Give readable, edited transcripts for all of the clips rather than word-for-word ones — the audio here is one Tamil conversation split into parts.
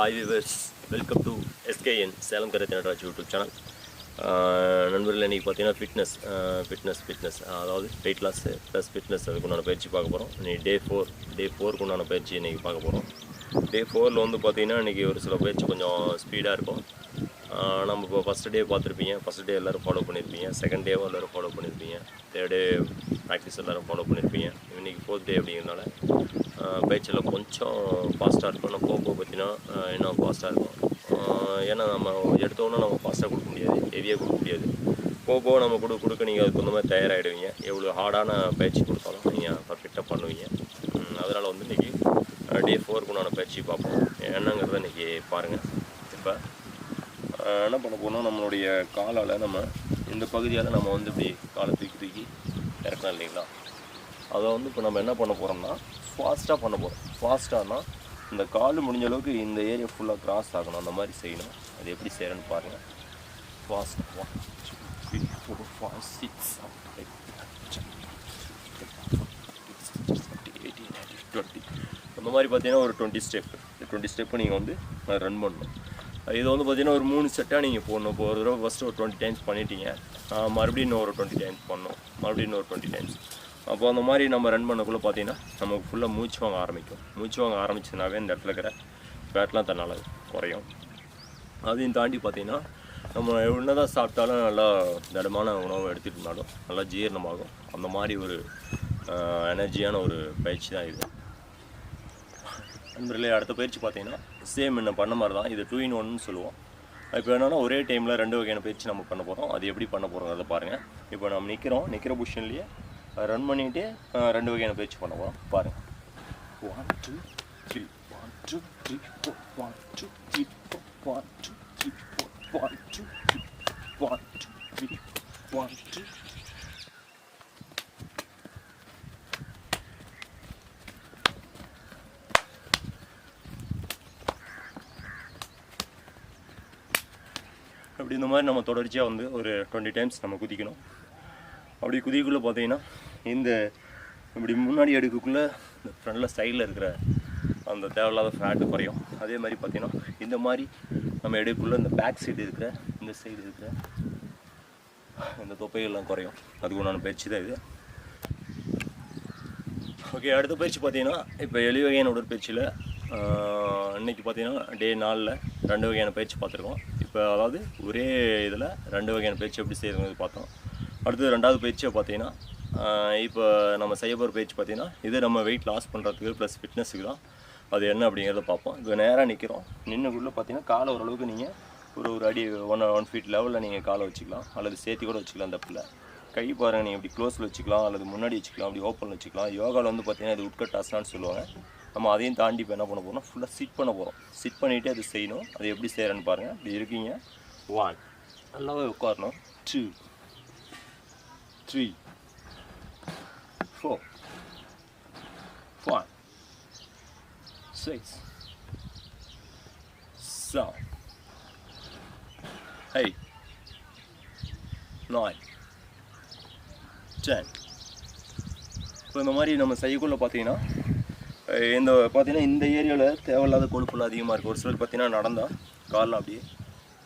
Hi viewers, welcome to SKN Salem கரை தினராஜ் யூடியூப் சேனல். நண்பர்கள் இன்றைக்கி பார்த்தீங்கன்னா ஃபிட்னஸ் அதாவது வெயிட் லாஸ் ப்ளஸ் ஃபிட்னஸ் அதுக்கு உண்டான பயிற்சி பார்க்க போகிறோம். இன்றைக்கி டே 4க்கு உண்டான பயிற்சி இன்றைக்கி பார்க்க போகிறோம். டே 4ல் வந்து பார்த்திங்கன்னா இன்றைக்கி ஒரு சில பயிற்சி கொஞ்சம் ஸ்பீடாக இருக்கும். நம்ம இப்போ ஃபஸ்ட் டே பார்த்துருப்பீங்க, ஃபஸ்ட் டே எல்லோரும் ஃபாலோ பண்ணியிருப்பீங்க, செகண்ட் டேவும் எல்லோரும் ஃபாலோ பண்ணியிருப்பீங்க, தேர்ட் டே ப்ராக்டிஸ் எல்லோரும் ஃபாலோ பண்ணியிருப்பீங்க. இன்றைக்கி 4th டே அப்படிங்கிறதுனால பயிற்சியில் கொஞ்சம் ஃபாஸ்ட்டாக இருக்கும். நம்ம போக பார்த்தீங்கன்னா இன்னும் ஃபாஸ்ட்டாக இருக்கும். ஏன்னா நம்ம எடுத்தோன்னா நம்ம ஃபாஸ்ட்டாக கொடுக்க முடியாது, ஹெவியாக கொடுக்க முடியாது. போக நம்ம கொடுக்க நீங்கள் அதுக்கு தகுந்த மாதிரி தயாராகிடுவீங்க. எவ்வளோ ஹார்டான பயிற்சி கொடுத்தாலும் நீங்கள் பர்ஃபெக்டாக பண்ணுவீங்க. அதனால் வந்து இன்றைக்கி டே 4க்கு உண்டான பயிற்சி பார்ப்போம். என்னங்கிறத இன்றைக்கி பாருங்கள். இப்போ என்ன பண்ண போனால் நம்மளுடைய காலால் நம்ம இந்த பகுதியால் நம்ம வந்து இப்படி காலை தூக்கி இறக்கணும் இல்லைங்களா? அதை வந்து இப்போ நம்ம என்ன பண்ண போகிறோம்னா ஃபாஸ்ட்டாக பண்ண போகிறோம். ஃபாஸ்ட்டானா இந்த கால் முடிஞ்ச அளவுக்கு இந்த ஏரியா ஃபுல்லாக கிராஸ் ஆகணும், அந்த மாதிரி செய்யணும். அது எப்படி செய்கிறேன்னு பாருங்கள். ஃபாஸ்ட் 1 2 3 4 5 6 7 8 20 அந்த மாதிரி பார்த்தீங்கன்னா ஒரு 20 ஸ்டெப்பு நீங்கள் வந்து ரன் பண்ணணும். இது வந்து பார்த்தீங்கன்னா ஒரு 3 செட்டாக நீங்கள் போடணும். இப்போ ஒரு தடவை ஃபஸ்ட்டு ஒரு 20 டைம்ஸ் பண்ணிட்டீங்க, மறுபடியும் இன்னும் ஒரு 20 டைம்ஸ் பண்ணணும், மறுபடியும் இன்னொரு 20 டைம்ஸ். அப்போ அந்த மாதிரி நம்ம ரன் பண்ணக்குள்ளே பார்த்தீங்கன்னா நமக்கு ஃபுல்லாக மூச்சு வாங்க ஆரம்பிச்சதுனாவே இந்த இடத்துல இருக்கிற ஃபேட்லாம் தன்னால் குறையும். அதையும் தாண்டி பார்த்தீங்கன்னா நம்ம என்னதான் சாப்பிட்டாலும் நல்லா திடமான உணவு எடுத்துகிட்டு இருந்தாலும் நல்லா ஜீரணமாகும். அந்த மாதிரி ஒரு எனர்ஜியான ஒரு பயிற்சி தான் இது. நண்பர்களே, அடுத்த பயிற்சி பார்த்தீங்கன்னா சேம் என்ன பண்ண மாதிரி தான். இது 2 in 1ன்னு சொல்லுவோம். இப்போ என்னென்னா ஒரே டைமில் 2 வகையான பயிற்சி நம்ம பண்ண போகிறோம். அது எப்படி பண்ண போகிறோம் அதை பாருங்கள். இப்போ நம்ம நிற்கிற பொசிஷன்லேயே ரன் பண்ணிவிட்டு 2 வகையான பயிற்சி பண்ண போகிறோம். பாருங்கள். 1 2 3 1 2 3 4 1 2 3 4 1 2 3 4 1 2 3 1 2 3 1 2. அப்படி இந்த மாதிரி நம்ம தொடர்ச்சியாக வந்து ஒரு 20 டைம்ஸ் நம்ம குதிக்கணும். அப்படி குதிக்குள்ளே பார்த்தீங்கன்னா இந்த இப்படி முன்னாடி எடுக்கக்குள்ளே இந்த ஃப்ரண்டில் சைடில் இருக்கிற அந்த தேவையில்லாத ஃபேட்டு குறையும். அதே மாதிரி பார்த்தீங்கன்னா இந்த மாதிரி நம்ம எடுக்கக்குள்ளே இந்த பேக் சைடு இருக்கிற இந்த சைடு இருக்கிற இந்த தொப்பைகள்லாம் குறையும். அதுக்கு உண்டான பயிற்சி தான் இது. ஓகே, அடுத்த பயிற்சி பார்த்தீங்கன்னா இப்போ எளிய வகையான உடற்பயிற்சியில் இன்றைக்கி பார்த்தீங்கன்னா டே 4ல் 2 வகையான பயிற்சி பார்த்துருக்கோம். இப்போ அதாவது ஒரே இதில் 2 வகையான பயிற்சி எப்படி செய்கிறது பார்த்தோம். அடுத்தது 2வது பயிற்சியை பார்த்தீங்கன்னா இப்போ நம்ம செய்ய போகிற பயிற்சி பார்த்தீங்கன்னா இது நம்ம வெயிட் லாஸ் பண்ணுறதுக்கு ப்ளஸ் ஃபிட்னஸுக்கு தான். அது என்ன அப்படிங்கிறத பார்ப்போம். இப்போ நேராக நிற்கிறோம். நின்றுக்குள்ளே பார்த்தீங்கன்னா காலை ஓரளவுக்கு நீங்கள் ஒரு அடி 1 feet லெவலில் நீங்கள் காலை வச்சுக்கலாம், அல்லது சேர்த்து கூட வச்சுக்கலாம். அந்த இடத்துல கை பாருங்கள், நீங்கள் இப்படி க்ளோஸில் வச்சுக்கலாம், அல்லது முன்னாடி வச்சுக்கலாம், அப்படி ஓப்பனில் வச்சுக்கலாம். யோகாவில் வந்து பார்த்தீங்கன்னா இது உட்கட் ஆசனான்னு சொல்லுவாங்க. நம்ம அதையும் தாண்டி இப்போ என்ன பண்ண போகிறோம், ஃபுல்லாக சிட் பண்ண போகிறோம். சிட் பண்ணிவிட்டு அது செய்யணும். அது எப்படி செய்கிறேன்னு பாருங்கள். இப்படி இருக்கீங்க. 1 நல்லாவே உட்காரணும். 2 3 4 5 6 7 8 9 10. இப்போ இந்த மாதிரி நம்ம செய்யக்குள்ளே பார்த்தீங்கன்னா இந்த ஏரியாவில் தேவையில்லாத கொழுப்புலாம் அதிகமாக இருக்குது. ஒரு சிலர் பார்த்தீங்கன்னா நடந்தால் காலெலாம்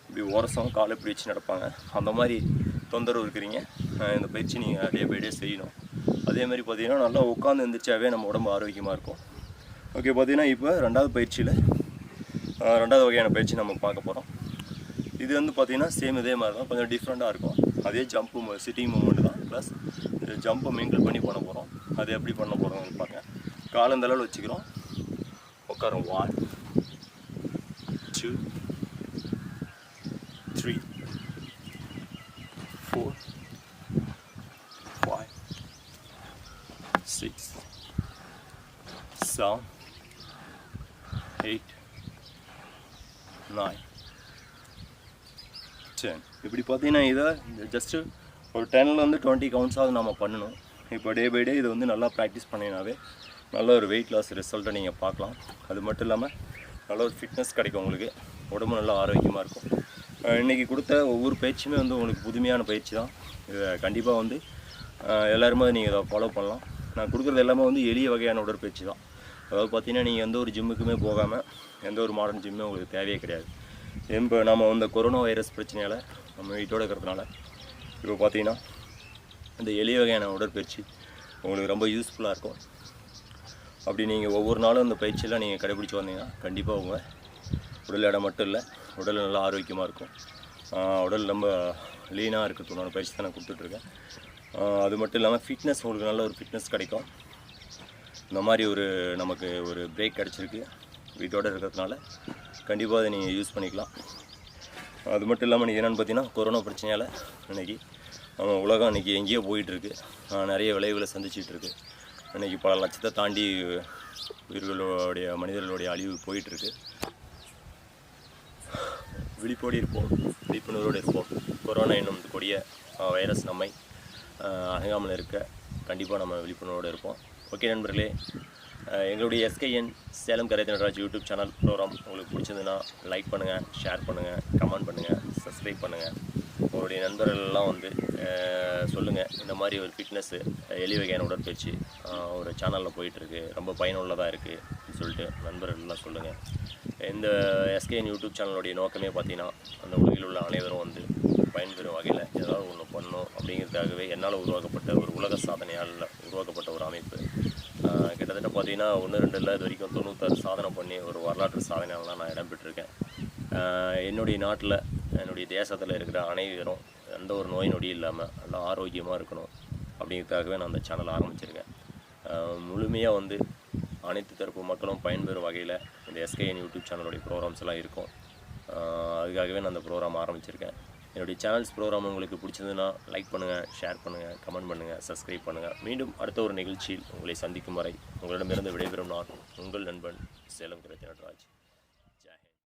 இப்படி உரசம், காலை இப்படி வச்சு நடப்பாங்க. அந்த மாதிரி தொந்தரவு இருக்கிறீங்க. இந்த பயிற்சி நீங்கள் டே பை டே செய்யணும். அதேமாதிரி பார்த்தீங்கன்னா நல்லா உட்காந்து எழுந்திரிச்சாவே நம்ம உடம்பு ஆரோக்கியமாக இருக்கும். ஓகே, பார்த்தீங்கன்னா இப்போ 2வது பயிற்சியில் 2வது வகையான பயிற்சி நம்ம பார்க்க போகிறோம். இது வந்து பார்த்திங்கன்னா சேம் இதே மாதிரி தான், கொஞ்சம் டிஃப்ரெண்ட்டாக இருக்கும். அதே ஜம்ப்பு சிட்டிங் மூமெண்ட் தான், ப்ளஸ் இந்த ஜம்பை மிங்கிள் பண்ணி பண்ண போகிறோம். அது எப்படி பண்ண போகிறோம்னு பாருங்க. காலை இந்த அளவில் வச்சுக்கிறோம், உட்காரோம். 1 2 3 4 5 6 7 8 9 10. இப்படி பார்த்தீங்கன்னா இதை ஜஸ்ட்டு ஒரு 10லேருந்து 20 கவுண்ட்ஸாவது நம்ம பண்ணணும். இப்போ டே பை டே இதை வந்து நல்லா ப்ராக்டிஸ் பண்ணினாவே நல்ல ஒரு வெயிட் லாஸ் ரிசல்ட்டை நீங்கள் பார்க்கலாம். அது மட்டும் இல்லாமல் நல்ல ஒரு ஃபிட்னஸ் கிடைக்கும், உங்களுக்கு உடம்பு நல்லா ஆரோக்கியமாக இருக்கும். இன்றைக்கி கொடுத்த ஒவ்வொரு பயிற்சியுமே வந்து உங்களுக்கு புதுமையான பயிற்சி தான். இதை கண்டிப்பாக வந்து எல்லாருமே நீங்கள் இதை ஃபாலோ பண்ணலாம். நான் கொடுக்குறது எல்லாமே வந்து எளிய வகையான உடற்பயிற்சி தான். அதாவது பார்த்தீங்கன்னா நீங்கள் எந்த ஒரு ஜிம்முக்குமே போகாமல் எந்த ஒரு மாடர்ன் ஜிம்மே உங்களுக்கு தேவையே கிடையாது. இப்போ நம்ம இந்த கொரோனா வைரஸ் பிரச்சனையால் நம்ம வீட்டோடு இருக்கிறதுனால இப்போ பார்த்தீங்கன்னா இந்த எளிய வகையான உடற்பயிற்சி உங்களுக்கு ரொம்ப யூஸ்ஃபுல்லாக இருக்கும். அப்படி நீங்கள் ஒவ்வொரு நாளும் இந்த பயிற்சியெல்லாம் நீங்கள் கடைபிடிச்சி வந்தீங்கன்னா கண்டிப்பாக உங்கள் உடல் எடை மட்டும் இல்லை, உடல் நல்லா ஆரோக்கியமாக இருக்கும். உடல் ரொம்ப லீனாக இருக்கிறதுனால பயிற்சி தான் நான் கொடுத்துட்ருக்கேன். அது மட்டும் இல்லாமல் ஃபிட்னஸ், உங்களுக்கு நல்ல ஒரு ஃபிட்னஸ் கிடைக்கும். இந்த மாதிரி நமக்கு ஒரு பிரேக் கிடச்சிருக்கு வீட்டோடு இருக்கிறதுனால கண்டிப்பாக அதை நீங்கள் யூஸ் பண்ணிக்கலாம். அது மட்டும் இல்லாமல் நீங்கள் என்னென்னு பார்த்தீங்கன்னா கொரோனா பிரச்சனையால் இன்றைக்கி நம்ம உலகம் இன்றைக்கி எங்கேயோ போயிட்டுருக்கு, நிறைய விளைவுகளை சந்திச்சிட்ருக்கு. இன்றைக்கி பல லட்சத்தை தாண்டி மனிதர்களுடைய அழிவு போயிட்டுருக்கு. விழிப்புணர்வோடு இருப்போம். கொரோனா என்னும் கொடிய வைரஸ் நம்மை அணுகாமல் இருக்க கண்டிப்பாக நம்ம விழிப்புணர்வோடு இருப்போம். ஓகே நண்பர்களே, எங்களுடைய எஸ்கேஎன் சேலம் கரை தினராஜ் யூடியூப் சேனல் ப்ரோக்ராம் உங்களுக்கு பிடிச்சதுன்னா லைக் பண்ணுங்கள், ஷேர் பண்ணுங்கள், கமெண்ட் பண்ணுங்கள், சப்ஸ்கிரைப் பண்ணுங்கள். உங்களுடைய நண்பர்கள்லாம் சொல்லுங்கள், இந்த மாதிரி ஒரு ஃபிட்னஸ்ஸு எளிய வகையான உடற்பயிற்சி ஒரு சேனலில் போயிட்டுருக்கு, ரொம்ப பயனுள்ளதாக இருக்குது அப்படின்னு சொல்லிட்டு நண்பர்கள்லாம் சொல்லுங்கள். இந்த எஸ்கேஎன் யூடியூப் சேனலுடைய நோக்கமே பார்த்தீங்கன்னா அந்த உலகில் உள்ள அனைவரும் பயன்பெறும் வகையில் ஏதாவது ஒன்று பண்ணணும் அப்படிங்கிறதுக்காகவே என்னால் உருவாக்கப்பட்ட ஒரு உலக சாதனையால் உருவாக்கப்பட்ட ஒரு அமைப்பு. கிட்டத்தட்ட பார்த்தீங்கன்னா 1-2 இல்லை, இது வரைக்கும் 96 சாதனை பண்ணி ஒரு வரலாற்று சாதனையாளலாம் நான் இடம்பெற்றிருக்கேன். என்னுடைய நாட்டில், என்னுடைய தேசத்தில் இருக்கிற அனைவரும் எந்த ஒரு நோய் நொடி இல்லாமல் நல்லா ஆரோக்கியமாக இருக்கணும் அப்படிங்கிறதுக்காகவே நான் அந்த சேனலை ஆரம்பிச்சிருக்கேன். முழுமையாக அனைத்து தரப்பு மக்களும் பயன்பெறும் வகையில் இந்த எஸ்கேஎன் யூடியூப் சேனலுடைய ப்ரோக்ராம்ஸ் எல்லாம் இருக்கும். அதுக்காகவே நான் அந்த ப்ரோக்ராம் ஆரம்பிச்சிருக்கேன். என்னுடைய சேனல்ஸ் ப்ரோக்ராம் உங்களுக்கு பிடிச்சதுன்னா லைக் பண்ணுங்கள், ஷேர் பண்ணுங்கள், கமெண்ட் பண்ணுங்கள், சப்ஸ்கிரைப் பண்ணுங்கள். மீண்டும் அடுத்த ஒரு நிகழ்ச்சியில் உங்களை சந்திக்கும் வரை உங்களிடமிருந்து விடைபெறும் நான் உங்கள் நண்பன் சேலம் கரை தினராஜ்.